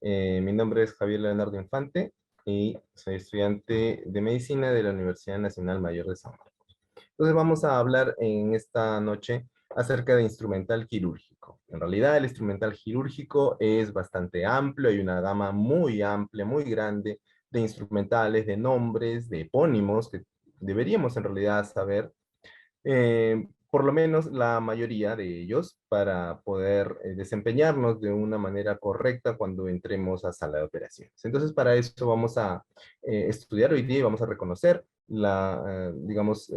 Mi nombre es Javier Leonardo Infante y soy estudiante de medicina de la Universidad Nacional Mayor de San Marcos. Entonces vamos a hablar en esta noche acerca de instrumental quirúrgico. En realidad el instrumental quirúrgico es bastante amplio, hay una gama muy amplia, muy grande de instrumentales, de nombres, de epónimos que deberíamos en realidad saber, por lo menos la mayoría de ellos, para poder desempeñarnos de una manera correcta cuando entremos a sala de operaciones. Entonces, para eso vamos a estudiar hoy día y vamos a reconocer digamos,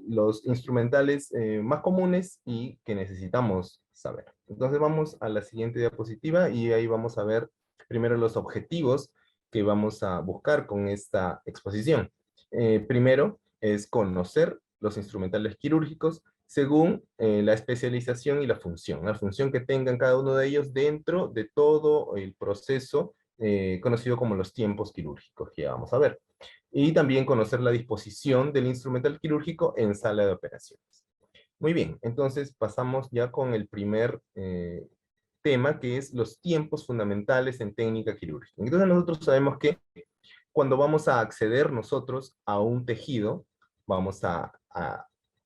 los instrumentales más comunes y que necesitamos saber. Entonces, vamos a la siguiente diapositiva y ahí vamos a ver primero los objetivos que vamos a buscar con esta exposición. Primero es conocer los instrumentales quirúrgicos según la especialización y la función que tengan cada uno de ellos dentro de todo el proceso conocido como los tiempos quirúrgicos que ya vamos a ver. Y también conocer la disposición del instrumental quirúrgico en sala de operaciones. Muy bien, entonces pasamos ya con el primer tema, que es los tiempos fundamentales en técnica quirúrgica. Entonces nosotros sabemos que cuando vamos a acceder nosotros a un tejido, vamos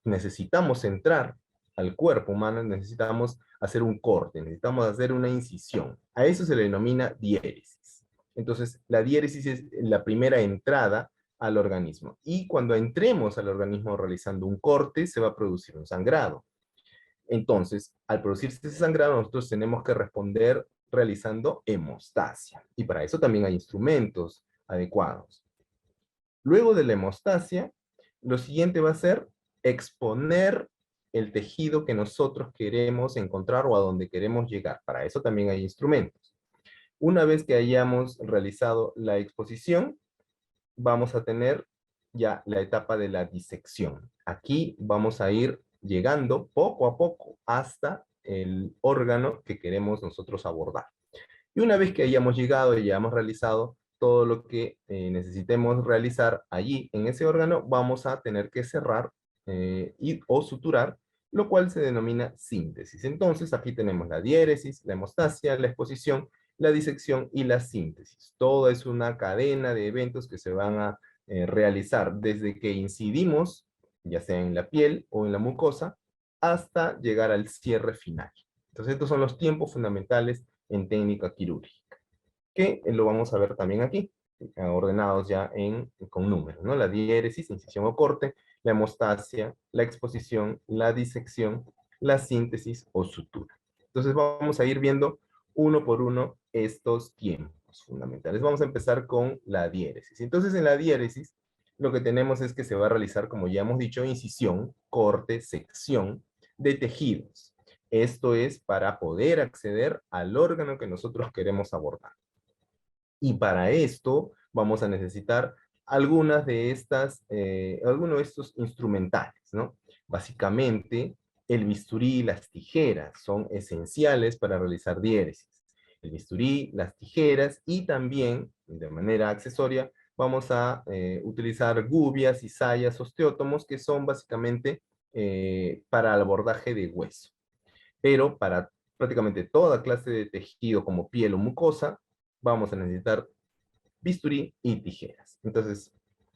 necesitamos entrar al cuerpo humano, necesitamos hacer un corte, necesitamos hacer una incisión. A eso se le denomina diéresis. Entonces, la diéresis es la primera entrada al organismo. Y cuando entremos al organismo realizando un corte, se va a producir un sangrado. Entonces, al producirse ese sangrado, nosotros tenemos que responder realizando hemostasia. Y para eso también hay instrumentos adecuados. Luego de la hemostasia, lo siguiente va a ser exponer el tejido que nosotros queremos encontrar o a donde queremos llegar. Para eso también hay instrumentos. Una vez que hayamos realizado la exposición, vamos a tener ya la etapa de la disección. Aquí vamos a ir llegando poco a poco hasta el órgano que queremos nosotros abordar. Y una vez que hayamos llegado y hayamos realizado todo lo que necesitemos realizar allí en ese órgano, vamos a tener que cerrar o suturar, lo cual se denomina síntesis. Entonces, aquí tenemos la diéresis, la hemostasia, la exposición, la disección y la síntesis. Todo es una cadena de eventos que se van a realizar desde que incidimos, ya sea en la piel o en la mucosa, hasta llegar al cierre final. Entonces, estos son los tiempos fundamentales en técnica quirúrgica, que lo vamos a ver también aquí, ordenados ya con números, ¿no? La diéresis, incisión o corte, la hemostasia, la exposición, la disección, la síntesis o sutura. Entonces vamos a ir viendo uno por uno estos tiempos fundamentales. Vamos a empezar con la diéresis. Entonces en la diéresis lo que tenemos es que se va a realizar, como ya hemos dicho, incisión, corte, sección de tejidos. Esto es para poder acceder al órgano que nosotros queremos abordar. Y para esto vamos a necesitar algunos de estos instrumentales, ¿no? Básicamente, el bisturí y las tijeras son esenciales para realizar diéresis. El bisturí, las tijeras y también, de manera accesoria, vamos a utilizar gubias y sayas osteótomos, que son básicamente para el abordaje de hueso. Pero para prácticamente toda clase de tejido como piel o mucosa, vamos a necesitar bisturí y tijeras. Entonces,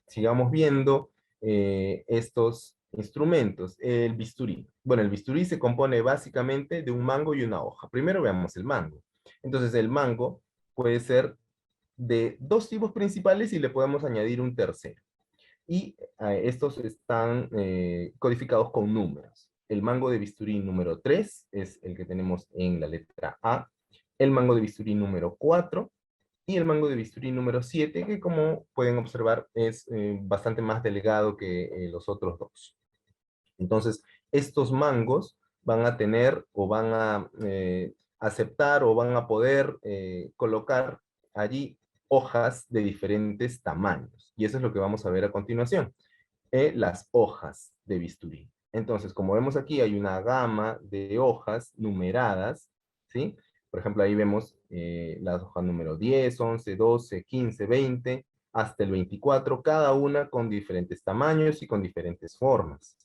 sigamos viendo estos instrumentos. El bisturí. Bueno, el bisturí se compone básicamente de un mango y una hoja. Primero veamos el mango. Entonces, el mango puede ser de dos tipos principales y le podemos añadir un tercero. Y estos están codificados con números. El mango de bisturí número 3 es el que tenemos en la letra A. El mango de bisturí número 4 y el mango de bisturí número 7, que como pueden observar es bastante más delgado que los otros dos. Entonces, estos mangos van a tener o van a aceptar o van a poder colocar allí hojas de diferentes tamaños. Y eso es lo que vamos a ver a continuación. Las hojas de bisturí. Entonces, como vemos aquí, hay una gama de hojas numeradas, ¿sí? Por ejemplo, ahí vemos las hojas número 10, 11, 12, 15, 20, hasta el 24, cada una con diferentes tamaños y con diferentes formas.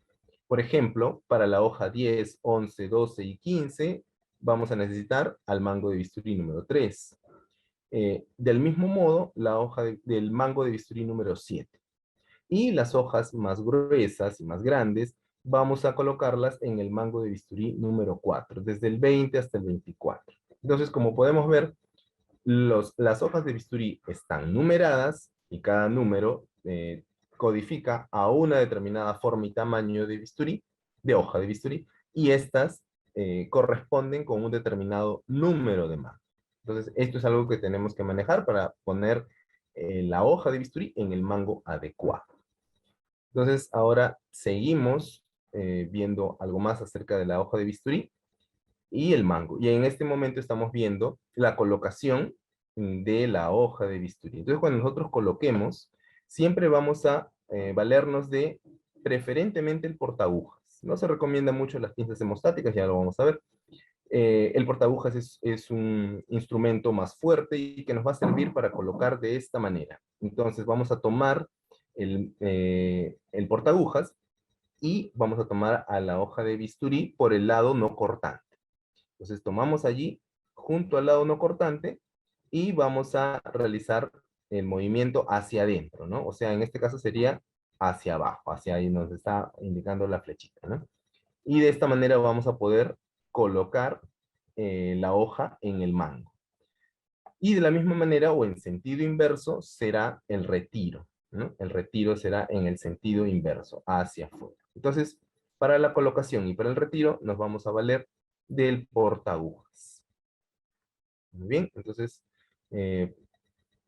Por ejemplo, para la hoja 10, 11, 12 y 15, vamos a necesitar al mango de bisturí número 3. Del mismo modo, la hoja del mango de bisturí número 7. Y las hojas más gruesas y más grandes, vamos a colocarlas en el mango de bisturí número 4, desde el 20 hasta el 24. Entonces, como podemos ver, las hojas de bisturí están numeradas y cada número codifica a una determinada forma y tamaño de bisturí, de hoja de bisturí, y estas corresponden con un determinado número de mango. Entonces, esto es algo que tenemos que manejar para poner la hoja de bisturí en el mango adecuado. Entonces, ahora seguimos viendo algo más acerca de la hoja de bisturí y el mango. Y en este momento estamos viendo la colocación de la hoja de bisturí. Entonces, cuando nosotros coloquemos, siempre vamos a valernos de preferentemente el portaagujas. No se recomienda mucho las pinzas hemostáticas, ya lo vamos a ver. El portaagujas es un instrumento más fuerte y que nos va a servir para colocar de esta manera. Entonces, vamos a tomar el portaagujas y vamos a tomar a la hoja de bisturí por el lado no cortante. Entonces tomamos allí, junto al lado no cortante, y vamos a realizar el movimiento hacia adentro, ¿no? O sea, en este caso sería hacia abajo, hacia ahí nos está indicando la flechita, ¿no? Y de esta manera vamos a poder colocar la hoja en el mango. Y de la misma manera, o en sentido inverso, será el retiro, ¿no? El retiro será en el sentido inverso, hacia afuera. Entonces, para la colocación y para el retiro, nos vamos a valer del portaagujas. Muy bien, entonces, eh,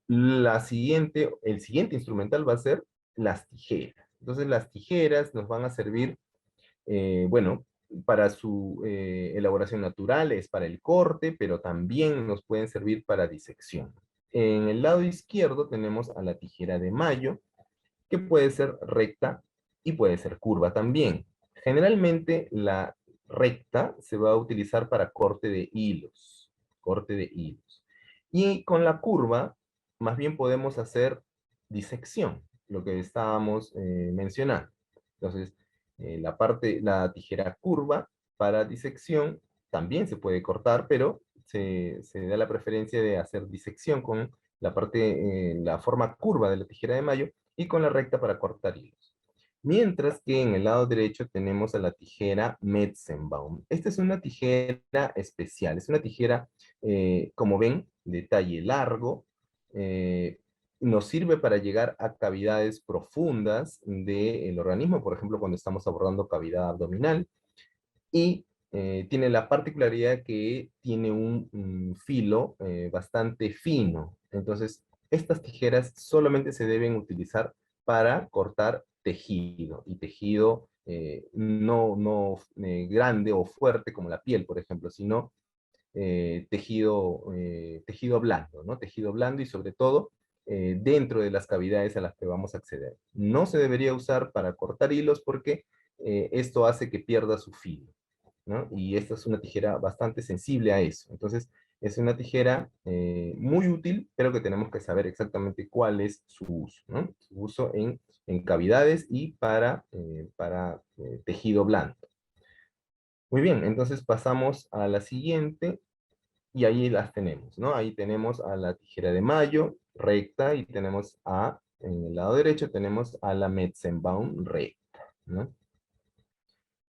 el siguiente instrumental va a ser las tijeras. Entonces, las tijeras nos van a servir, bueno, para su elaboración natural, es para el corte, pero también nos pueden servir para disección. En el lado izquierdo tenemos a la tijera de mayo, que puede ser recta y puede ser curva también. Generalmente la recta se va a utilizar para corte de hilos, corte de hilos. Y con la curva, más bien podemos hacer disección, lo que estábamos mencionando. Entonces, la tijera curva para disección también se puede cortar, pero se da la preferencia de hacer disección con la forma curva de la tijera de mayo y con la recta para cortar hilos. Mientras que en el lado derecho tenemos a la tijera Metzenbaum. Esta es una tijera especial, es una tijera, como ven, de talle largo, nos sirve para llegar a cavidades profundas del organismo, por ejemplo, cuando estamos abordando cavidad abdominal, y tiene la particularidad que tiene un filo bastante fino. Entonces, estas tijeras solamente se deben utilizar para cortar tejido, y tejido no grande o fuerte como la piel, por ejemplo, sino tejido blando, ¿no? Tejido blando y sobre todo dentro de las cavidades a las que vamos a acceder. No se debería usar para cortar hilos porque esto hace que pierda su filo, ¿no? Y esta es una tijera bastante sensible a eso. Entonces, es una tijera muy útil, pero que tenemos que saber exactamente cuál es su uso, ¿no? Su uso en cavidades y para tejido blando. Muy bien, entonces pasamos a la siguiente, y ahí las tenemos, ¿no? Ahí tenemos a la tijera de mayo, recta, y tenemos en el lado derecho tenemos a la Metzenbaum recta, ¿no?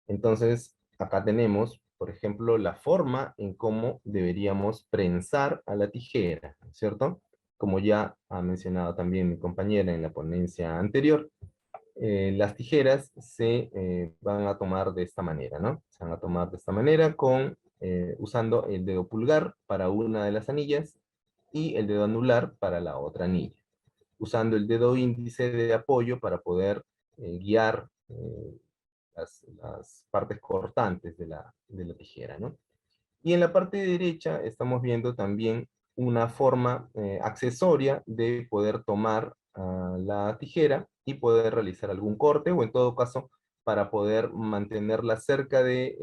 Entonces, acá tenemos, por ejemplo, la forma en cómo deberíamos prensar a la tijera, ¿cierto? Como ya ha mencionado también mi compañera en la ponencia anterior, las tijeras se van a tomar de esta manera, ¿no? Se van a tomar de esta manera usando el dedo pulgar para una de las anillas y el dedo anular para la otra anilla, usando el dedo índice de apoyo para poder guiar las partes cortantes de la tijera, ¿no? Y en la parte derecha estamos viendo también una forma accesoria de poder tomar la tijera y poder realizar algún corte, o en todo caso, para poder mantenerla cerca de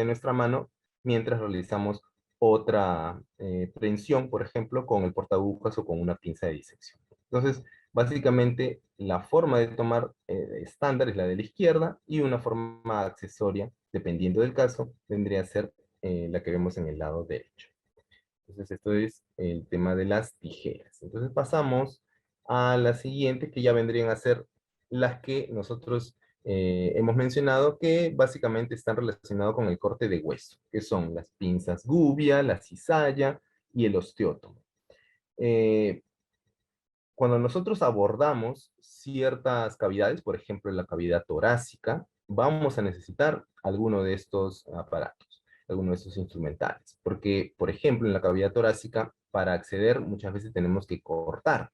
nuestra mano mientras realizamos otra prensión, por ejemplo, con el portaagujas o con una pinza de disección. Entonces, básicamente, la forma de tomar estándar es la de la izquierda, y una forma accesoria, dependiendo del caso, vendría a ser la que vemos en el lado derecho. Entonces esto es el tema de las tijeras. Entonces pasamos a la siguiente, que ya vendrían a ser las que nosotros hemos mencionado, que básicamente están relacionadas con el corte de hueso, que son las pinzas gubia, la cizalla y el osteótomo. Eh, Cuando nosotros abordamos ciertas cavidades, por ejemplo, la cavidad torácica, vamos a necesitar alguno de estos aparatos, alguno de estos instrumentales. Porque, por ejemplo, en la cavidad torácica, para acceder muchas veces tenemos que cortar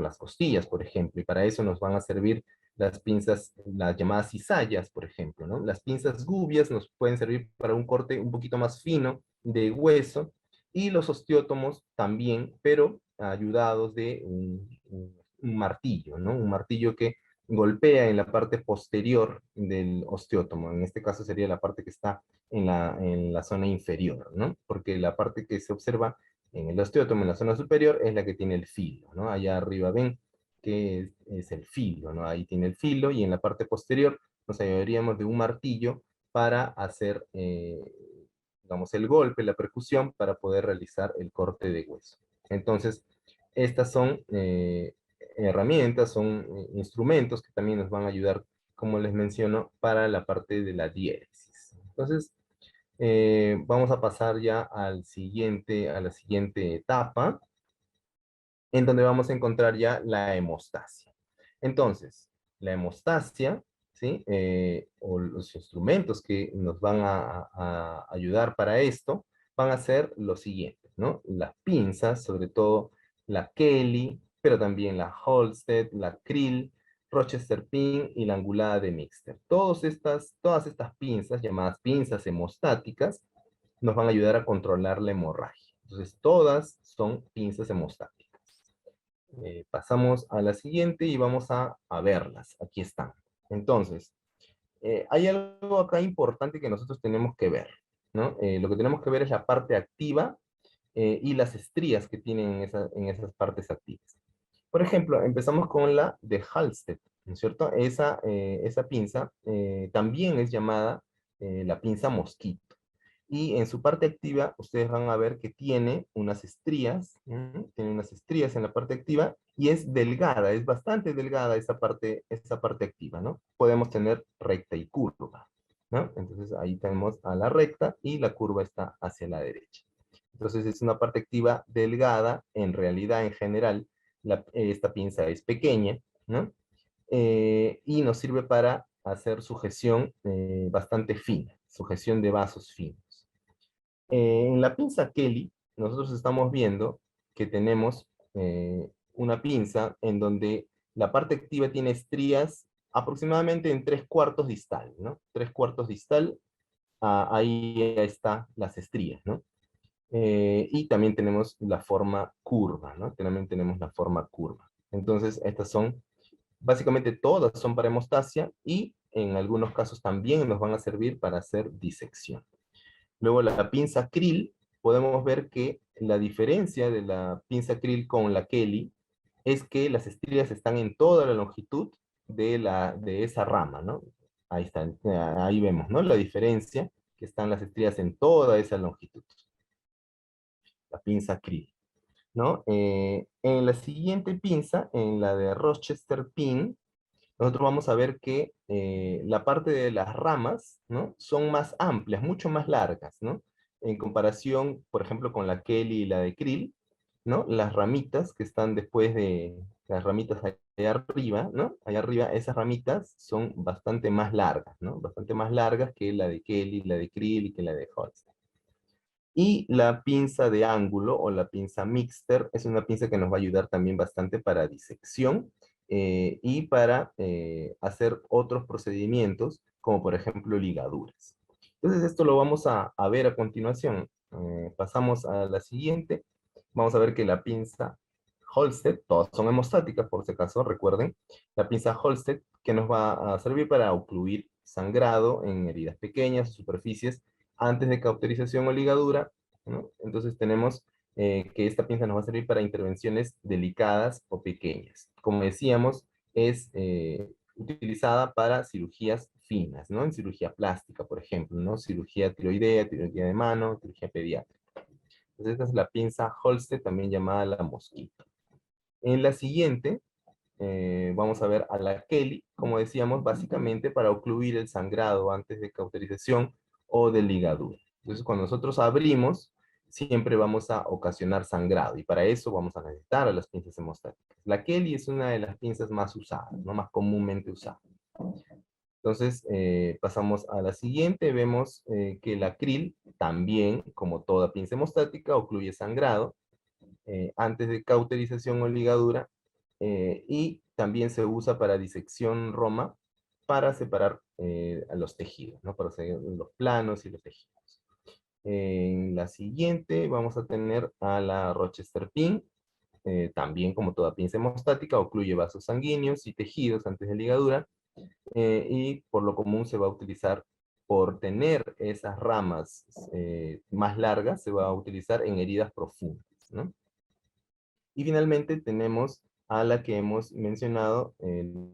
las costillas, por ejemplo, y para eso nos van a servir las pinzas, las llamadas cizallas, por ejemplo, ¿no? Las pinzas gubias nos pueden servir para un corte un poquito más fino de hueso, y los osteótomos también, pero ayudados de un martillo, ¿no? Un martillo que golpea en la parte posterior del osteótomo. En este caso sería la parte que está en la zona inferior, ¿no? Porque la parte que se observa en el osteótomo, en la zona superior, es la que tiene el filo, ¿no? Allá arriba ven que es el filo, ¿no? Ahí tiene el filo, y en la parte posterior nos ayudaríamos de un martillo para hacer digamos, el golpe, la percusión, para poder realizar el corte de hueso. Entonces, estas son herramientas, son instrumentos que también nos van a ayudar, como les menciono, para la parte de la diéresis. Entonces, vamos a pasar ya a la siguiente etapa, en donde vamos a encontrar ya la hemostasia. Entonces, la hemostasia, ¿sí? O los instrumentos que nos van a ayudar para esto, van a ser los siguientes, ¿no? Las pinzas, sobre todo la Kelly, pero también la Holstead, la Krill, Rochester Pin y la angulada de Mixter. Todas estas pinzas, llamadas pinzas hemostáticas, nos van a ayudar a controlar la hemorragia. Entonces, todas son pinzas hemostáticas. Pasamos a la siguiente y vamos a verlas. Aquí están. Entonces, hay algo acá importante que nosotros tenemos que ver, ¿no? Lo que tenemos que ver es la parte activa y las estrías que tienen en esas partes activas. Por ejemplo, empezamos con la de Halstead, ¿no es cierto? Esa pinza también es llamada la pinza mosquito. Y en su parte activa, ustedes van a ver que tiene unas estrías, tiene unas estrías en la parte activa, y es delgada, es bastante delgada esa parte activa, ¿no? Podemos tener recta y curva, ¿no? Entonces ahí tenemos a la recta y la curva está hacia la derecha. Entonces es una parte activa delgada. En realidad, en general, esta pinza es pequeña, ¿no? Y nos sirve para hacer sujeción bastante fina, sujeción de vasos finos. En la pinza Kelly, nosotros estamos viendo que tenemos una pinza en donde la parte activa tiene estrías aproximadamente en 3/4 distal, ¿no? 3/4 distal, ahí está las estrías, ¿no? Y también tenemos la forma curva, ¿no? También tenemos la forma curva. Entonces, estas son, básicamente todas son para hemostasia, y en algunos casos también nos van a servir para hacer disección. Luego la pinza Krill, podemos ver que la diferencia de la pinza Krill con la Kelly es que las estrías están en toda la longitud de esa rama, ¿no? Ahí está, ahí vemos, ¿no? La diferencia, que están las estrías en toda esa longitud. La pinza Krill, ¿no? En la siguiente pinza, en la de Rochester Pin, nosotros vamos a ver que la parte de las ramas, ¿no? Son más amplias, mucho más largas, ¿no? En comparación, por ejemplo, con la Kelly y la de Krill, ¿no? Las ramitas que están después de las ramitas allá arriba, ¿no? Allá arriba, esas ramitas son bastante más largas, ¿no? Bastante más largas que la de Kelly, la de Krill y que la de Holstein. Y la pinza de ángulo o la pinza mixter es una pinza que nos va a ayudar también bastante para disección y para hacer otros procedimientos, como por ejemplo ligaduras. Entonces esto lo vamos a ver a continuación. Pasamos a la siguiente. Vamos a ver que la pinza Holstead, todas son hemostáticas por si acaso, recuerden. La pinza Holstead, que nos va a servir para ocluir sangrado en heridas pequeñas, superficies, antes de cauterización o ligadura, ¿no? Entonces tenemos que esta pinza nos va a servir para intervenciones delicadas o pequeñas. Como decíamos, es utilizada para cirugías finas, ¿no? En cirugía plástica, por ejemplo, ¿no? Cirugía tiroidea, cirugía de mano, cirugía pediátrica. Entonces, esta es la pinza Holstein, también llamada la mosquito. En la siguiente, vamos a ver a la Kelly, como decíamos, básicamente para ocluir el sangrado antes de cauterización o de ligadura. Entonces, cuando nosotros abrimos, siempre vamos a ocasionar sangrado, y para eso vamos a necesitar a las pinzas hemostáticas. La Kelly es una de las pinzas más usadas, ¿no? Más comúnmente usadas. Entonces, pasamos a la siguiente, vemos que el acril también, como toda pinza hemostática, ocluye sangrado antes de cauterización o ligadura, y también se usa para disección Roma para separar a los tejidos, ¿no? Para hacer los planos y los tejidos. En la siguiente vamos a tener a la Rochester Pin, también como toda pinza hemostática, ocluye vasos sanguíneos y tejidos antes de ligadura, y por lo común se va a utilizar, por tener esas ramas más largas, se va a utilizar en heridas profundas, ¿no? Y finalmente tenemos a la que hemos mencionado,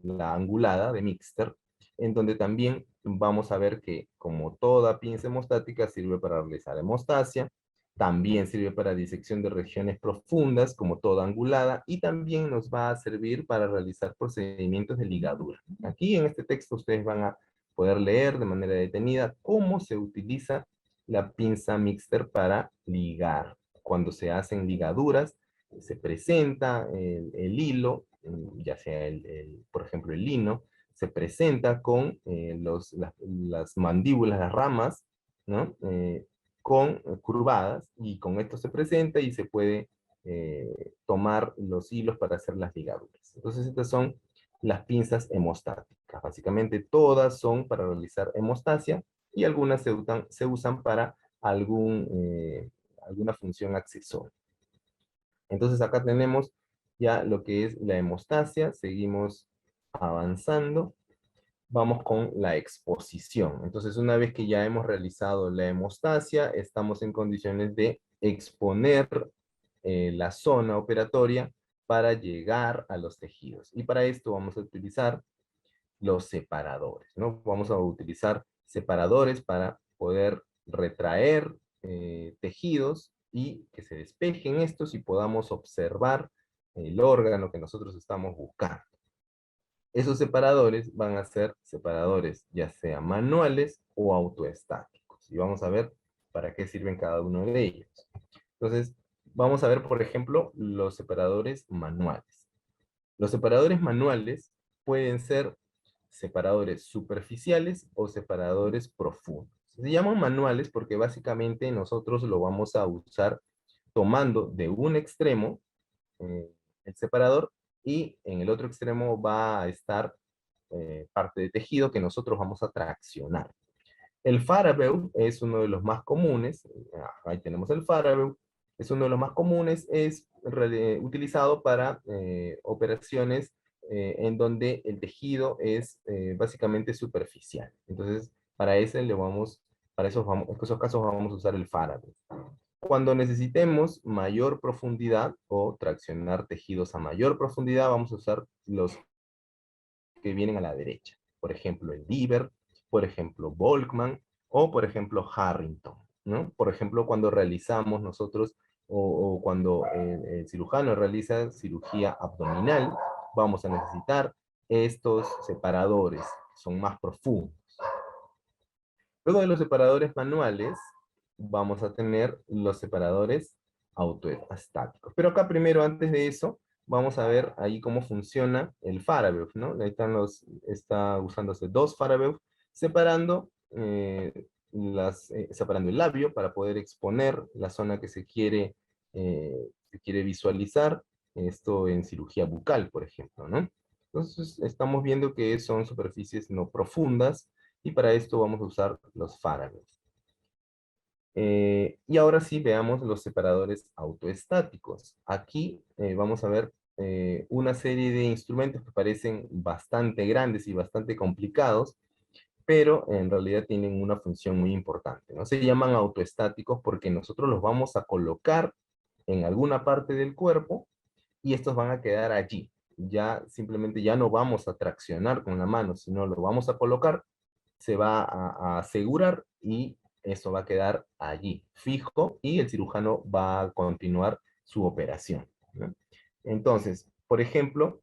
la angulada de Mixter, en donde también vamos a ver que, como toda pinza hemostática, sirve para realizar hemostasia, también sirve para disección de regiones profundas, como toda angulada, y también nos va a servir para realizar procedimientos de ligadura. Aquí en este texto ustedes van a poder leer de manera detenida cómo se utiliza la pinza Mixter para ligar. Cuando se hacen ligaduras, se presenta el hilo, ya sea, por ejemplo, el lino, se presenta con las mandíbulas, las ramas, ¿no? Curvadas, y con esto se presenta y se puede tomar los hilos para hacer las ligaduras. Entonces, estas son las pinzas hemostáticas. Básicamente, todas son para realizar hemostasia, y algunas se usan para alguna función accesoria. Entonces acá tenemos ya lo que es la hemostasia, seguimos avanzando, vamos con la exposición. Entonces, una vez que ya hemos realizado la hemostasia, estamos en condiciones de exponer la zona operatoria para llegar a los tejidos. Y para esto vamos a utilizar los separadores, ¿no? Vamos a utilizar separadores para poder retraer tejidos y que se despejen estos y podamos observar el órgano que nosotros estamos buscando. Esos separadores van a ser separadores ya sea manuales o autoestáticos. Y vamos a ver para qué sirven cada uno de ellos. Entonces, vamos a ver, por ejemplo, los separadores manuales. Los separadores manuales pueden ser separadores superficiales o separadores profundos. Se llaman manuales porque básicamente nosotros lo vamos a usar tomando de un extremo el separador, y en el otro extremo va a estar parte de tejido que nosotros vamos a traccionar. El Farabeu es uno de los más comunes. Ahí tenemos el Farabeu. Es uno de los más comunes, es utilizado para operaciones en donde el tejido es básicamente superficial. Entonces, para esos casos vamos a usar el Farabeu. Cuando necesitemos mayor profundidad o traccionar tejidos a mayor profundidad, vamos a usar los que vienen a la derecha. Por ejemplo, el Lieber, por ejemplo, Volkmann, o por ejemplo, Harrington, ¿no? Por ejemplo, cuando realizamos nosotros, o cuando el cirujano realiza cirugía abdominal, vamos a necesitar estos separadores, que son más profundos. Luego de los separadores manuales, vamos a tener los separadores autoestáticos. Pero acá primero, antes de eso, vamos a ver ahí cómo funciona el Farabeu, ¿no? Ahí está usándose dos Farabeu, separando, separando el labio para poder exponer la zona que se quiere visualizar, esto en cirugía bucal, por ejemplo, ¿no? Entonces, estamos viendo que son superficies no profundas, y para esto vamos a usar los Farabeu. Y ahora sí, veamos los separadores autoestáticos. Aquí vamos a ver una serie de instrumentos que parecen bastante grandes y bastante complicados, pero en realidad tienen una función muy importante, ¿no? Se llaman autoestáticos porque nosotros los vamos a colocar en alguna parte del cuerpo, y estos van a quedar allí. Ya simplemente ya no vamos a traccionar con la mano, sino lo vamos a colocar, se va a asegurar, y Eso va a quedar allí, fijo, y el cirujano va a continuar su operación, ¿no? Entonces, por ejemplo,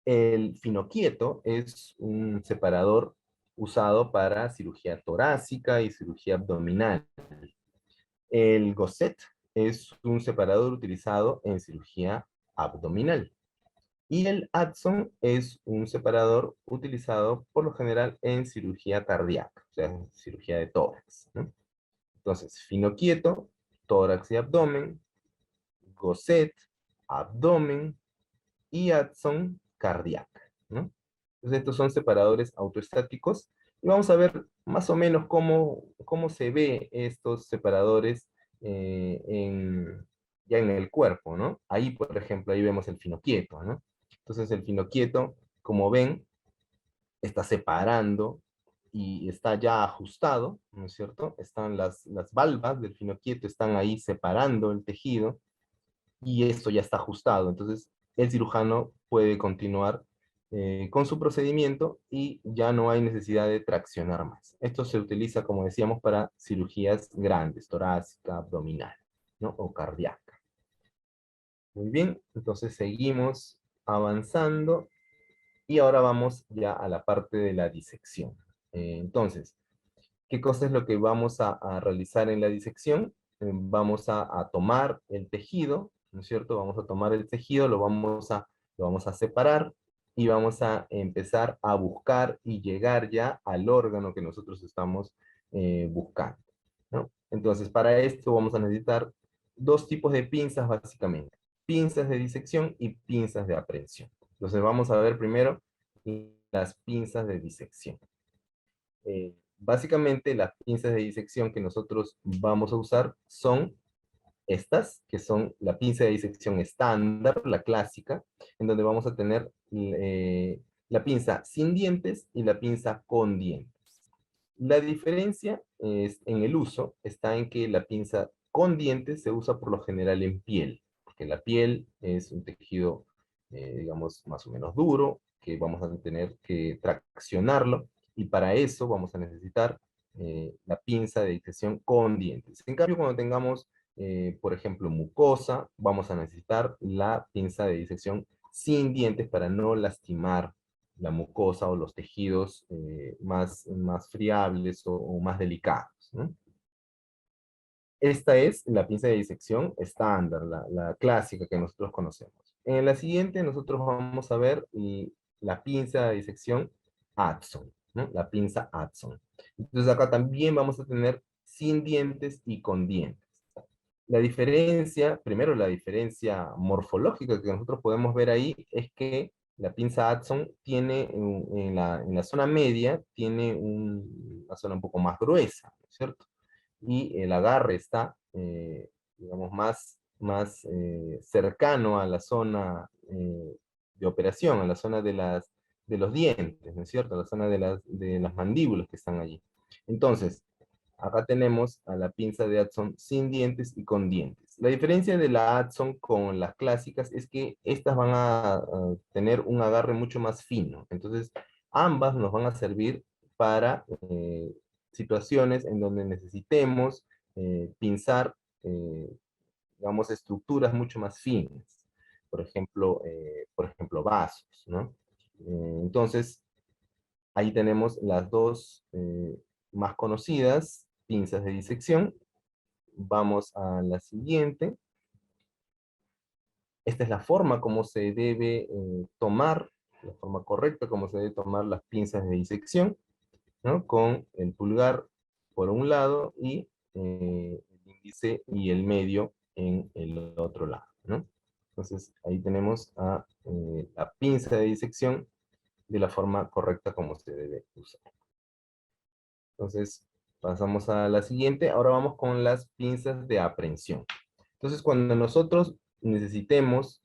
el finoquieto es un separador usado para cirugía torácica y cirugía abdominal. El Gosset es un separador utilizado en cirugía abdominal. Y el Adson es un separador utilizado por lo general en cirugía cardíaca, o sea, cirugía de tórax, ¿no? Entonces, finoquieto, tórax y abdomen, Gosset, abdomen, y Adson, cardíaca, ¿no? Entonces, estos son separadores autoestáticos y vamos a ver más o menos cómo se ve estos separadores ya en el cuerpo, ¿no? Ahí, por ejemplo, ahí vemos el finoquieto, ¿no? Entonces, el finoquieto, como ven, está separando y está ya ajustado, ¿no es cierto? Están las valvas del finoquieto, están ahí separando el tejido y esto ya está ajustado. Entonces, el cirujano puede continuar con su procedimiento y ya no hay necesidad de traccionar más. Esto se utiliza, como decíamos, para cirugías grandes, torácica, abdominal, ¿no? O cardíaca. Muy bien, entonces seguimos avanzando y ahora vamos ya a la parte de la disección. Entonces, ¿qué cosa es lo que vamos a realizar en la disección? Vamos a tomar el tejido, ¿no es cierto? Vamos a tomar el tejido, lo vamos a separar y vamos a empezar a buscar y llegar ya al órgano que nosotros estamos buscando, ¿no? Entonces, para esto vamos a necesitar dos tipos de pinzas básicamente. Pinzas de disección y pinzas de aprehensión. Entonces, vamos a ver primero las pinzas de disección. Básicamente las pinzas de disección que nosotros vamos a usar son estas, que son la pinza de disección estándar, la clásica, en donde vamos a tener la pinza sin dientes y la pinza con dientes. La diferencia en el uso está en que la pinza con dientes se usa por lo general en piel, porque la piel es un tejido, digamos, más o menos duro, que vamos a tener que traccionarlo, y para eso vamos a necesitar la pinza de disección con dientes. En cambio, cuando tengamos, por ejemplo, mucosa, vamos a necesitar la pinza de disección sin dientes para no lastimar la mucosa o los tejidos más friables o más delicados, ¿no? Esta es la pinza de disección estándar, la clásica que nosotros conocemos. En la siguiente nosotros vamos a ver la pinza de disección Adson, ¿no? La pinza Adson. Entonces acá también vamos a tener sin dientes y con dientes. La diferencia, primero la diferencia morfológica que nosotros podemos ver ahí es que la pinza Adson tiene en la zona media, tiene una zona un poco más gruesa, ¿no es cierto? Y el agarre está, digamos, más cercano a la zona de operación, a la zona de los dientes, ¿no es cierto? A la zona de las mandíbulas que están allí. Entonces, acá tenemos a la pinza de Adson sin dientes y con dientes. La diferencia de la Adson con las clásicas es que estas van a tener un agarre mucho más fino. Entonces, ambas nos van a servir para situaciones en donde necesitemos pinzar, digamos, estructuras mucho más finas. Por ejemplo, vasos, ¿no? Entonces, ahí tenemos las dos más conocidas, pinzas de disección. Vamos a la siguiente. Esta es la forma como se debe tomar, la forma correcta como se debe tomar las pinzas de disección, ¿no? Con el pulgar por un lado y el índice y el medio en el otro lado, ¿no? Entonces ahí tenemos la pinza de disección de la forma correcta como se debe usar. Entonces pasamos a la siguiente. Ahora vamos con las pinzas de aprehensión. Entonces cuando nosotros necesitemos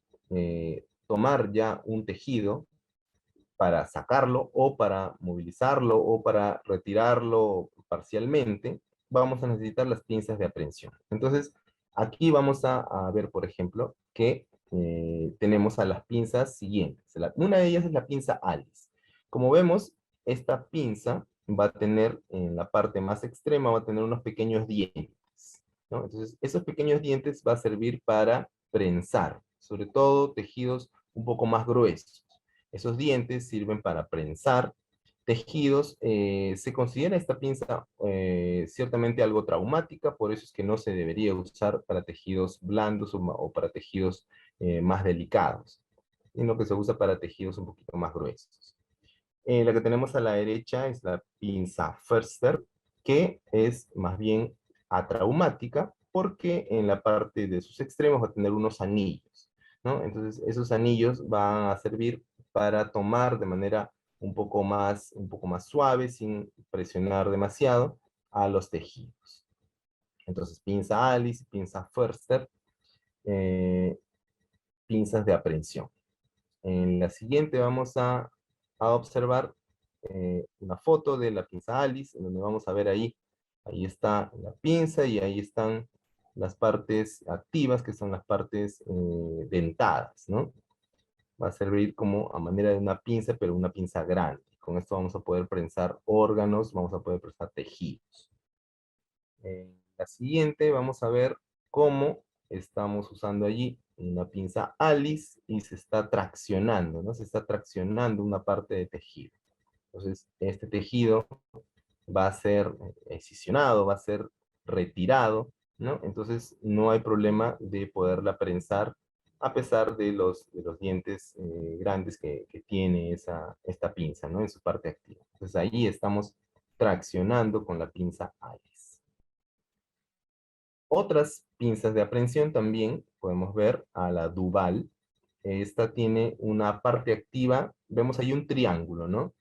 tomar ya un tejido, para sacarlo o para movilizarlo o para retirarlo parcialmente, vamos a necesitar las pinzas de aprehensión. Entonces, aquí vamos a ver, por ejemplo, que tenemos a las pinzas siguientes. Una de ellas es la pinza Alice. Como vemos, esta pinza va a tener, en la parte más extrema, va a tener unos pequeños dientes, ¿no? Entonces, esos pequeños dientes va a servir para prensar, sobre todo tejidos un poco más gruesos. Esos dientes sirven para prensar tejidos. Se considera esta pinza ciertamente algo traumática, por eso es que no se debería usar para tejidos blandos o para tejidos más delicados, sino que se usa para tejidos un poquito más gruesos. La que tenemos a la derecha es la pinza Förster, que es más bien atraumática, porque en la parte de sus extremos va a tener unos anillos, ¿no? Entonces, esos anillos van a servir para tomar de manera un poco más suave, sin presionar demasiado, a los tejidos. Entonces, pinza Alice, pinza Förster, eh, pinzas de aprehensión. En la siguiente vamos a observar una foto de la pinza Alice, en donde vamos a ver ahí está la pinza y ahí están las partes activas, que son las partes dentadas, ¿no? Va a servir como a manera de una pinza, pero una pinza grande. Con esto vamos a poder prensar órganos, vamos a poder prensar tejidos. En la siguiente vamos a ver cómo estamos usando allí una pinza Alice y se está traccionando, ¿no? Se está traccionando una parte de tejido. Entonces, este tejido va a ser excisionado, va a ser retirado, ¿no? Entonces, no hay problema de poderla prensar a pesar de los dientes grandes que tiene esta pinza, ¿no? En su parte activa. Entonces, ahí estamos traccionando con la pinza Alice. Otras pinzas de aprehensión también podemos ver a la Duval. Esta tiene una parte activa, vemos ahí un triángulo, ¿no?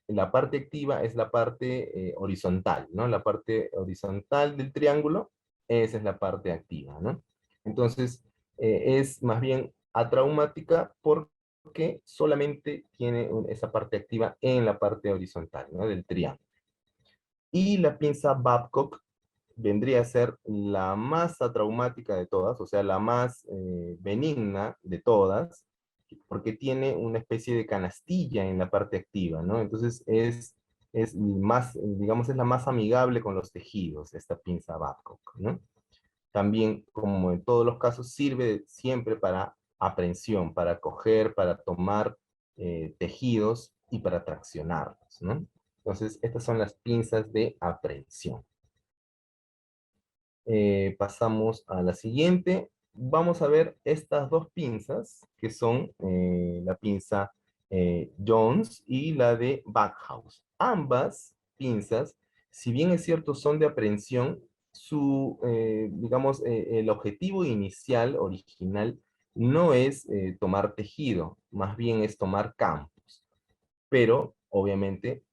La parte activa es la parte horizontal, ¿no? La parte horizontal del triángulo, esa es la parte activa, ¿no? Entonces, es más bien atraumática porque solamente tiene esa parte activa en la parte horizontal, ¿no? Del triángulo. Y la pinza Babcock vendría a ser la más atraumática de todas, o sea, la más benigna de todas, porque tiene una especie de canastilla en la parte activa, ¿no? Entonces es más, digamos, es la más amigable con los tejidos, esta pinza Babcock, ¿no? También, como en todos los casos, sirve siempre para aprehensión, para coger, para tomar tejidos y para traccionarlos, ¿no? Entonces, estas son las pinzas de aprehensión. Pasamos a la siguiente. Vamos a ver estas dos pinzas, que son la pinza Jones y la de Backhouse. Ambas pinzas, si bien es cierto, son de aprehensión, digamos, el objetivo inicial, original, no es tomar tejido, más bien es tomar campos. Pero obviamente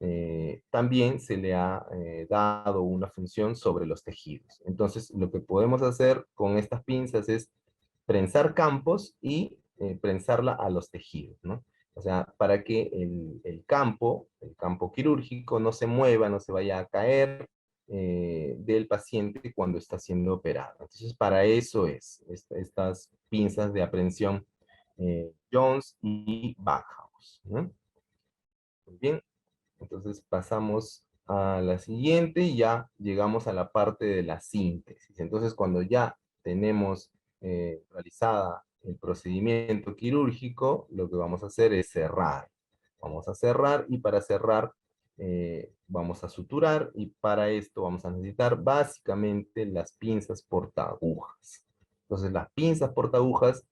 también se le ha dado una función sobre los tejidos. Entonces, lo que podemos hacer con estas pinzas es prensar campos y prensarla a los tejidos, ¿no? O sea, para que el campo quirúrgico, no se mueva, no se vaya a caer del paciente cuando está siendo operado. Entonces, para eso estas pinzas de aprehensión Jones y Backhouse, ¿no? Muy bien, entonces pasamos a la siguiente y ya llegamos a la parte de la síntesis. Entonces, cuando ya tenemos realizada el procedimiento quirúrgico, lo que vamos a hacer es cerrar. Vamos a cerrar y para cerrar vamos a suturar y para esto vamos a necesitar básicamente las pinzas portaagujas. Entonces, las pinzas portaagujas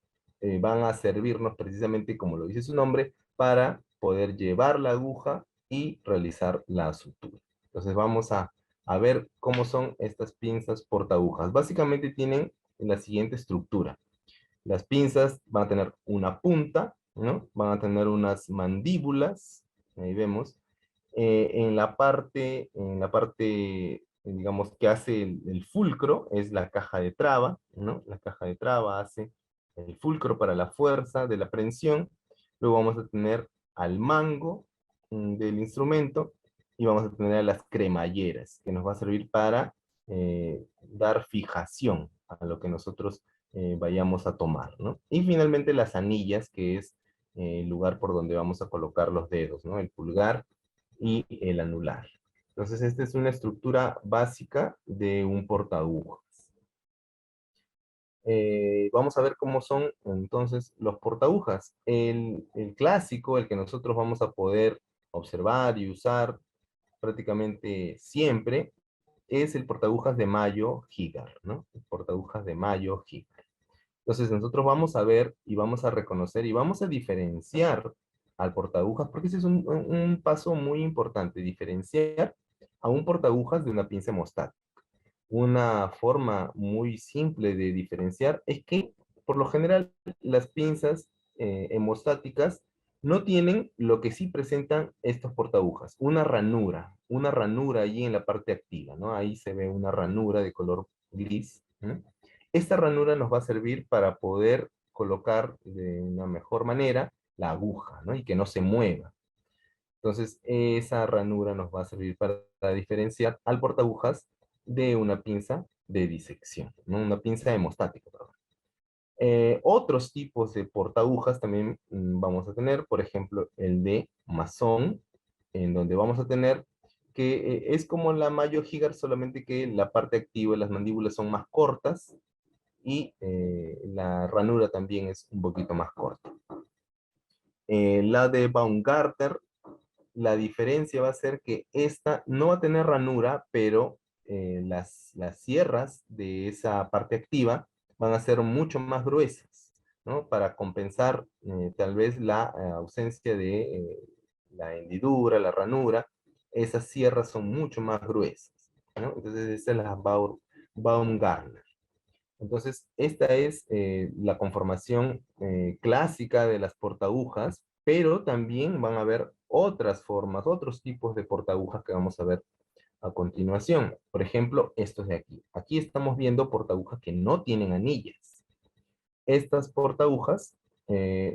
van a servirnos precisamente, como lo dice su nombre, para poder llevar la aguja y realizar la sutura. Entonces vamos a ver cómo son estas pinzas portaagujas. Básicamente tienen la siguiente estructura. Las pinzas van a tener una punta, ¿no? Van a tener unas mandíbulas, ahí vemos. Digamos, que hace el fulcro, es la caja de traba, ¿no? La caja de traba hace el fulcro para la fuerza de la prensión. Luego vamos a tener al mango del instrumento y vamos a tener a las cremalleras, que nos va a servir para dar fijación a lo que nosotros vayamos a tomar, ¿no? Y finalmente las anillas, que es el lugar por donde vamos a colocar los dedos, ¿no? El pulgar y el anular. Entonces, esta es una estructura básica de un portaagujas. Vamos a ver cómo son entonces los portaagujas. El clásico, el que nosotros vamos a poder observar y usar prácticamente siempre, es el portaagujas de Mayo-Higar, ¿no? El portaagujas de Mayo-Higar. Entonces nosotros vamos a ver y vamos a reconocer y vamos a diferenciar al portaagujas, porque ese es un paso muy importante, diferenciar a un portaagujas de una pinza hemostática. Una forma muy simple de diferenciar es que, por lo general, las pinzas hemostáticas no tienen lo que sí presentan estos portaagujas, una ranura allí en la parte activa, ¿no? Ahí se ve una ranura de color gris, ¿no? Esta ranura nos va a servir para poder colocar de una mejor manera la aguja, ¿no? Y que no se mueva. Entonces, esa ranura nos va a servir para diferenciar al portaagujas de una pinza de disección, ¿no? Una pinza hemostática, perdón. Otros tipos de portaagujas también vamos a tener, por ejemplo, el de masón, en donde vamos a tener que es como la Mayo-Higar, solamente que la parte activa, las mandíbulas son más cortas y la ranura también es un poquito más corta. La de Baumgartner, la diferencia va a ser que esta no va a tener ranura, pero las sierras de esa parte activa van a ser mucho más gruesas, ¿no? Para compensar tal vez la ausencia de la hendidura, la ranura, esas sierras son mucho más gruesas, ¿no? Entonces esa es la Baumgartner. Entonces, esta es la conformación clásica de las portaagujas, pero también van a haber otras formas, otros tipos de portaagujas que vamos a ver a continuación. Por ejemplo, estos de aquí. Aquí estamos viendo portaagujas que no tienen anillas. Estas portaagujas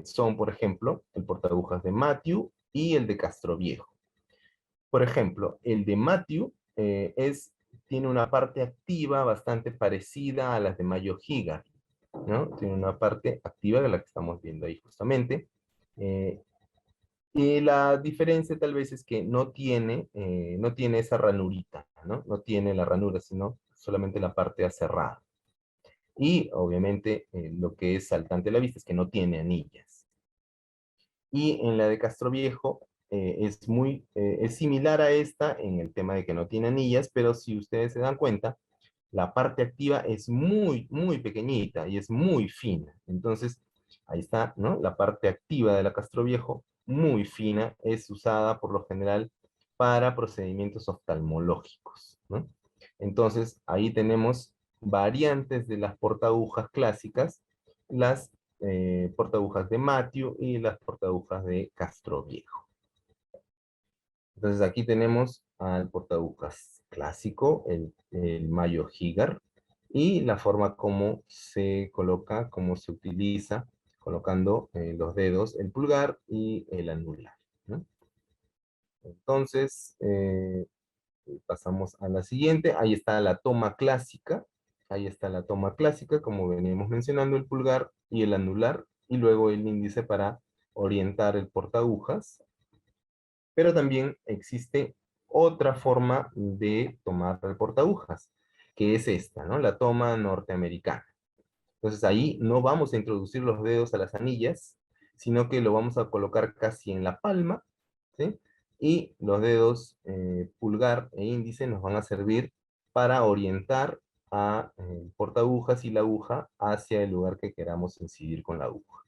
son, por ejemplo, el portaagujas de Matthew y el de Castroviejo. Por ejemplo, el de Matthew tiene una parte activa bastante parecida a las de Mayo-Higar, ¿no? Tiene una parte activa de la que estamos viendo ahí justamente. Eh, y la diferencia tal vez es que no tiene esa ranurita, ¿no? No tiene la ranura, sino solamente la parte aserrada. Y obviamente lo que es saltante a la vista es que no tiene anillas. Y en la de Castroviejo es similar a esta en el tema de que no tiene anillas, pero si ustedes se dan cuenta, la parte activa es muy, muy pequeñita y es muy fina. Entonces, ahí está, ¿no? La parte activa de la Castroviejo, muy fina, es usada por lo general para procedimientos oftalmológicos, ¿no? Entonces, ahí tenemos variantes de las portaagujas clásicas, las portaagujas de Matthew y las portaagujas de Castroviejo. Entonces aquí tenemos al portaagujas clásico, el Mayo-Higar, y la forma como se coloca, cómo se utiliza, colocando los dedos, el pulgar y el anular, ¿no? Entonces, pasamos a la siguiente. Ahí está la toma clásica. Ahí está la toma clásica, como veníamos mencionando, el pulgar y el anular, y luego el índice para orientar el portaagujas. Pero también existe otra forma de tomar el portaagujas, que es esta, ¿no? La toma norteamericana. Entonces ahí no vamos a introducir los dedos a las anillas, sino que lo vamos a colocar casi en la palma, ¿sí? Y los dedos pulgar e índice nos van a servir para orientar a portaagujas y la aguja hacia el lugar que queramos incidir con la aguja.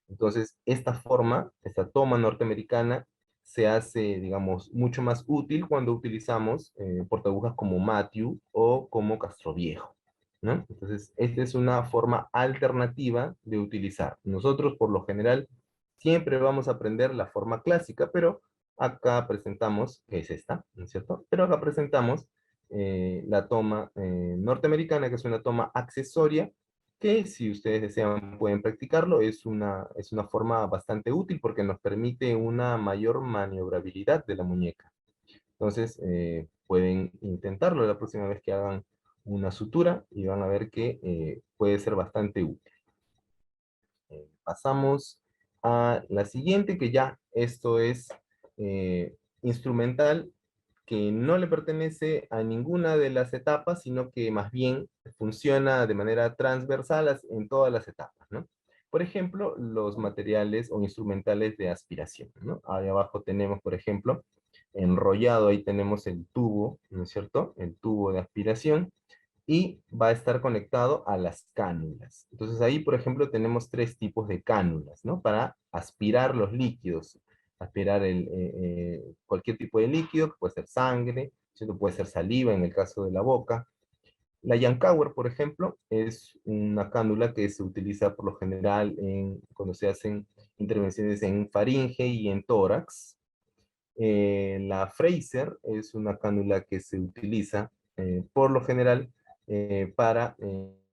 Entonces, esta forma, esta toma norteamericana, se hace, digamos, mucho más útil cuando utilizamos portaagujas como Matthew o como Castroviejo, ¿no? Entonces, esta es una forma alternativa de utilizar. Nosotros, por lo general, siempre vamos a aprender la forma clásica, pero acá presentamos, que es esta, ¿no es cierto? Pero acá presentamos la toma norteamericana, que es una toma accesoria, que si ustedes desean pueden practicarlo, es una forma bastante útil porque nos permite una mayor maniobrabilidad de la muñeca. Entonces, pueden intentarlo la próxima vez que hagan una sutura y van a ver que puede ser bastante útil. Pasamos a la siguiente, que ya esto es instrumental que no le pertenece a ninguna de las etapas, sino que más bien funciona de manera transversal en todas las etapas, ¿no? Por ejemplo, los materiales o instrumentales de aspiración, ¿no? Ahí abajo tenemos, por ejemplo, enrollado, ahí tenemos el tubo, ¿no es cierto? El tubo de aspiración, y va a estar conectado a las cánulas. Entonces ahí, por ejemplo, tenemos tres tipos de cánulas, ¿no? Para aspirar los líquidos, aspirar cualquier tipo de líquido, que puede ser sangre, ¿cierto? Puede ser saliva en el caso de la boca. La Yankauer, por ejemplo, es una cánula que se utiliza por lo general cuando se hacen intervenciones en faringe y en tórax. La Fraser es una cánula que se utiliza por lo general para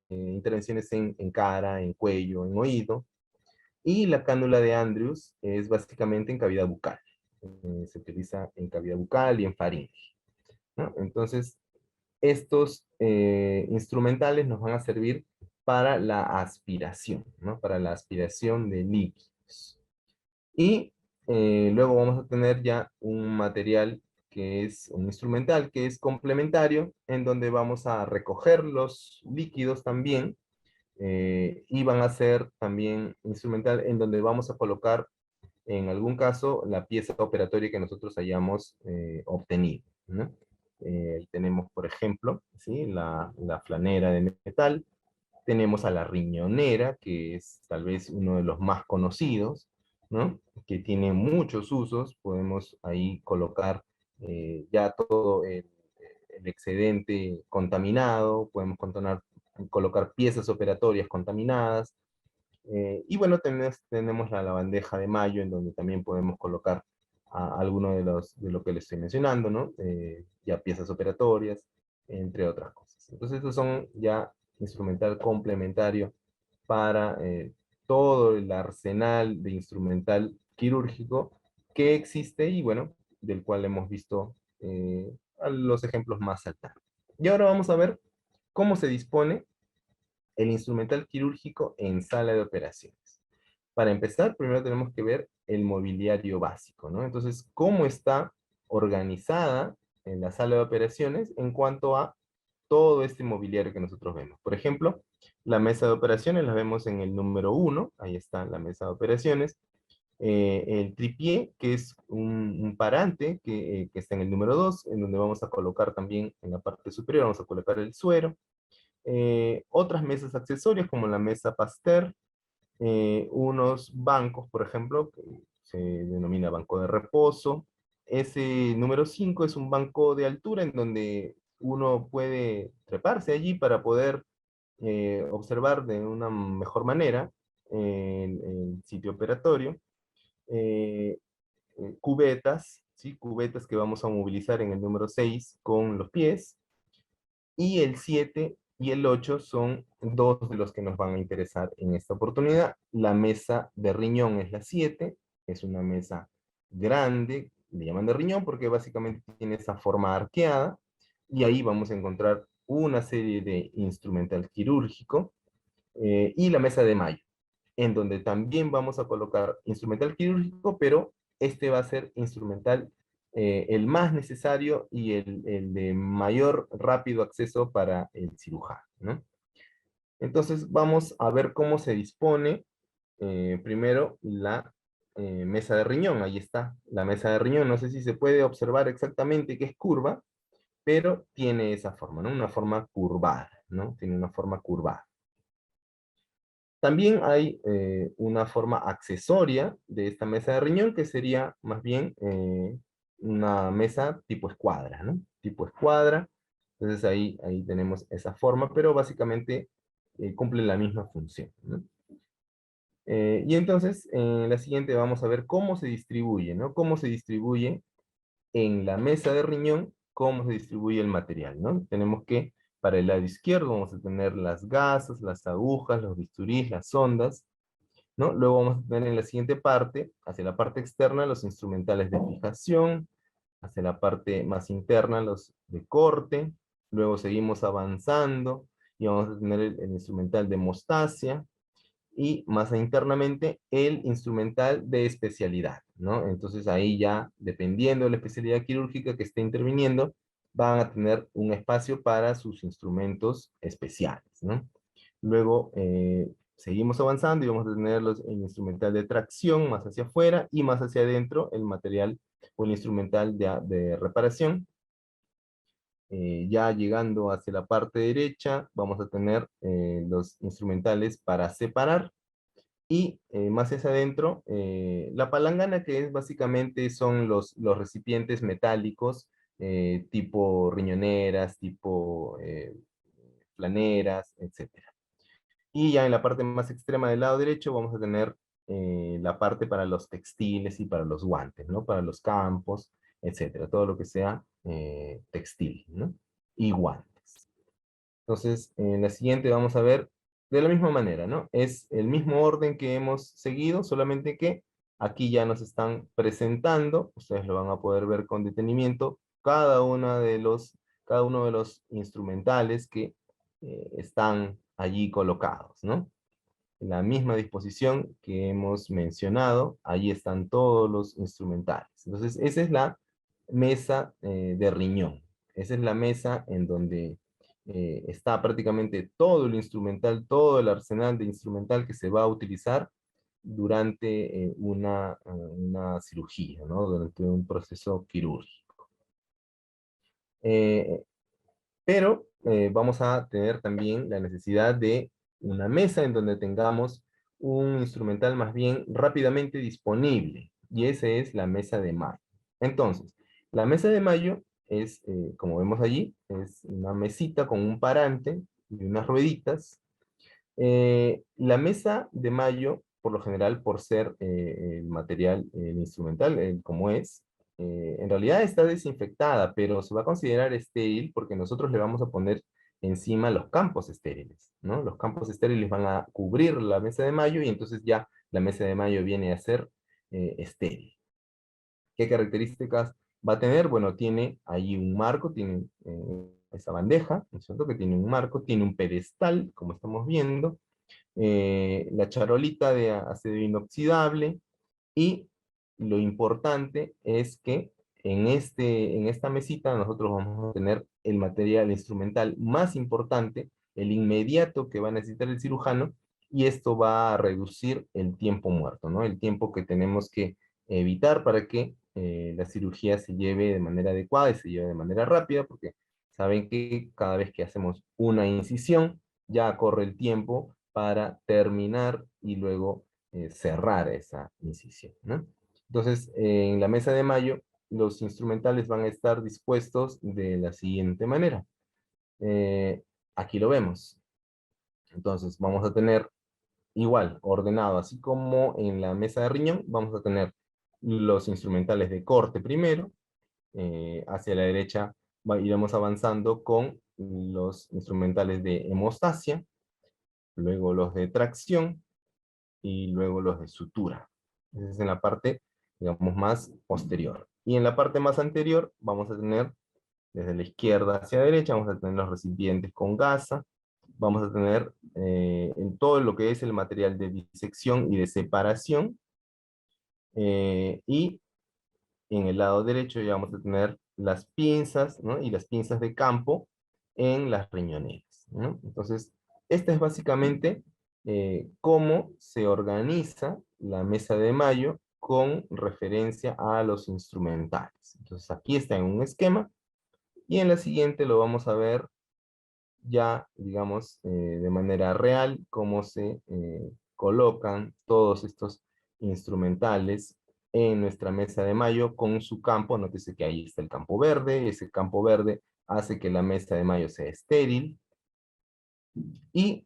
intervenciones en cara, en cuello, en oído. Y la cánula de Andrews es básicamente en cavidad bucal. Se utiliza en cavidad bucal y en faringe, ¿no? Entonces, estos instrumentales nos van a servir para la aspiración, ¿no? Para la aspiración de líquidos. Y luego vamos a tener ya un material que es un instrumental que es complementario, en donde vamos a recoger los líquidos también, y van a ser también instrumental en donde vamos a colocar, en algún caso, la pieza operatoria que nosotros hayamos obtenido, ¿no? Tenemos, por ejemplo, ¿sí? la flanera de metal, tenemos a la riñonera, que es tal vez uno de los más conocidos, ¿no? Que tiene muchos usos. Podemos ahí colocar ya todo el excedente contaminado, podemos colocar piezas operatorias contaminadas. Y bueno, tenemos la bandeja de Mayo, en donde también podemos colocar alguno de lo que les estoy mencionando, ¿no? Ya piezas operatorias, entre otras cosas. Entonces, estos son ya instrumental complementario para todo el arsenal de instrumental quirúrgico que existe y bueno, del cual hemos visto los ejemplos más saltantes. Y ahora vamos a ver cómo se dispone el instrumental quirúrgico en sala de operaciones. Para empezar, primero tenemos que ver el mobiliario básico, ¿no? Entonces, ¿cómo está organizada en la sala de operaciones en cuanto a todo este mobiliario que nosotros vemos? Por ejemplo, la mesa de operaciones la vemos en el número 1, ahí está la mesa de operaciones. El tripié, que es un parante que está en el número 2, en donde vamos a colocar también en la parte superior, vamos a colocar el suero. Otras mesas accesorias como la mesa Pasteur, unos bancos, por ejemplo, que se denomina banco de reposo. Ese número 5 es un banco de altura en donde uno puede treparse allí para poder observar de una mejor manera el sitio operatorio. Eh, Cubetas, ¿sí? Cubetas que vamos a movilizar en el número 6 con los pies. Y el 7 y el 8 son dos de los que nos van a interesar en esta oportunidad. La mesa de riñón es la 7, es una mesa grande, le llaman de riñón porque básicamente tiene esa forma arqueada, y ahí vamos a encontrar una serie de instrumental quirúrgico, y la mesa de Mayo, en donde también vamos a colocar instrumental quirúrgico, pero este va a ser instrumental el más necesario y el de mayor rápido acceso para el cirujano, ¿no? Entonces vamos a ver cómo se dispone primero la mesa de riñón. Ahí está la mesa de riñón. No sé si se puede observar exactamente que es curva, pero tiene esa forma, ¿no? Una forma curvada, ¿no? Tiene una forma curvada. También hay una forma accesoria de esta mesa de riñón, que sería más bien una mesa tipo escuadra, ¿no? Tipo escuadra. Entonces ahí tenemos esa forma, pero básicamente cumple la misma función, ¿no? Y entonces, en la siguiente vamos a ver cómo se distribuye, ¿no? Cómo se distribuye en la mesa de riñón, cómo se distribuye el material, ¿no? Tenemos que, para el lado izquierdo, vamos a tener las gasas, las agujas, los bisturís, las sondas, ¿no? Luego vamos a tener en la siguiente parte, hacia la parte externa, los instrumentales de fijación, hacia la parte más interna, los de corte. Luego seguimos avanzando y vamos a tener el instrumental de hemostasia, y más internamente el instrumental de especialidad, ¿no? Entonces ahí ya, dependiendo de la especialidad quirúrgica que esté interviniendo, van a tener un espacio para sus instrumentos especiales, ¿no? Luego seguimos avanzando y vamos a tener el instrumental de tracción más hacia afuera y más hacia adentro el material o el instrumental de reparación. Ya llegando hacia la parte derecha, vamos a tener los instrumentales para separar y más hacia adentro, la palangana, que es básicamente son los recipientes metálicos tipo riñoneras, tipo flaneras, etcétera. Y ya en la parte más extrema del lado derecho vamos a tener la parte para los textiles y para los guantes, ¿no? Para los campos, etcétera. Todo lo que sea textil, ¿no? Y guantes. Entonces, en la siguiente vamos a ver de la misma manera, ¿no? Es el mismo orden que hemos seguido, solamente que aquí ya nos están presentando, ustedes lo van a poder ver con detenimiento, cada uno de los instrumentales que están allí colocados, ¿no? En la misma disposición que hemos mencionado, allí están todos los instrumentales. Entonces, esa es la mesa de riñón. Esa es la mesa en donde está prácticamente todo el instrumental, todo el arsenal de instrumental que se va a utilizar durante una cirugía, ¿no? Durante un proceso quirúrgico. Pero vamos a tener también la necesidad de una mesa en donde tengamos un instrumental más bien rápidamente disponible, y esa es la mesa de mayo. Entonces, la mesa de mayo es, como vemos allí, es una mesita con un parante y unas rueditas. La mesa de mayo, por lo general, por ser el material, el instrumental, como es, en realidad está desinfectada, pero se va a considerar estéril porque nosotros le vamos a poner encima los campos estériles, ¿no? Los campos estériles van a cubrir la mesa de mayo y entonces ya la mesa de mayo viene a ser estéril. ¿Qué características va a tener? Bueno, tiene ahí un marco, tiene esa bandeja, ¿no es cierto? Que tiene un marco, tiene un pedestal, como estamos viendo, la charolita de acero inoxidable, y lo importante es que en esta mesita nosotros vamos a tener el material instrumental más importante, el inmediato que va a necesitar el cirujano, y esto va a reducir el tiempo muerto, ¿no? El tiempo que tenemos que evitar para que la cirugía se lleve de manera adecuada y se lleve de manera rápida, porque saben que cada vez que hacemos una incisión, ya corre el tiempo para terminar y luego cerrar esa incisión, ¿no? Entonces, en la mesa de mayo, los instrumentales van a estar dispuestos de la siguiente manera. Aquí lo vemos. Entonces, vamos a tener igual, ordenado, así como en la mesa de riñón, vamos a tener los instrumentales de corte primero. Hacia la derecha iremos avanzando con los instrumentales de hemostasia, luego los de tracción, y luego los de sutura. Esa es en la parte, digamos, más posterior. Y en la parte más anterior vamos a tener, desde la izquierda hacia la derecha, vamos a tener los recipientes con gasa, vamos a tener en todo lo que es el material de disección y de separación, y en el lado derecho ya vamos a tener las pinzas, ¿no? Y las pinzas de campo en las riñoneras, ¿no? Entonces, esta es básicamente cómo se organiza la mesa de mayo con referencia a los instrumentales. Entonces, aquí está en un esquema, y en la siguiente lo vamos a ver ya, digamos, de manera real, cómo se colocan todos estos instrumentales en nuestra mesa de mayo con su campo. Nótese que ahí está el campo verde, ese campo verde hace que la mesa de mayo sea estéril, y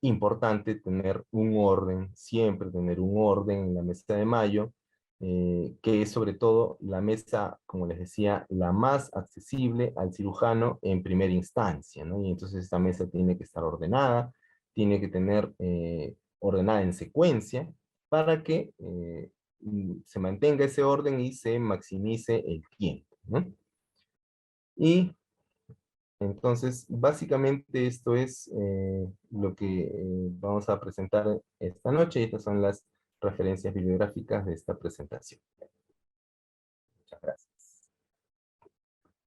importante tener un orden, siempre tener un orden en la mesa de mayo, que es sobre todo la mesa, como les decía, la más accesible al cirujano en primera instancia, ¿no? Y entonces esta mesa tiene que estar ordenada, tiene que tener ordenada en secuencia, para que se mantenga ese orden y se maximice el tiempo, ¿no? Y Entonces, básicamente esto es lo que vamos a presentar esta noche. Y estas son las referencias bibliográficas de esta presentación.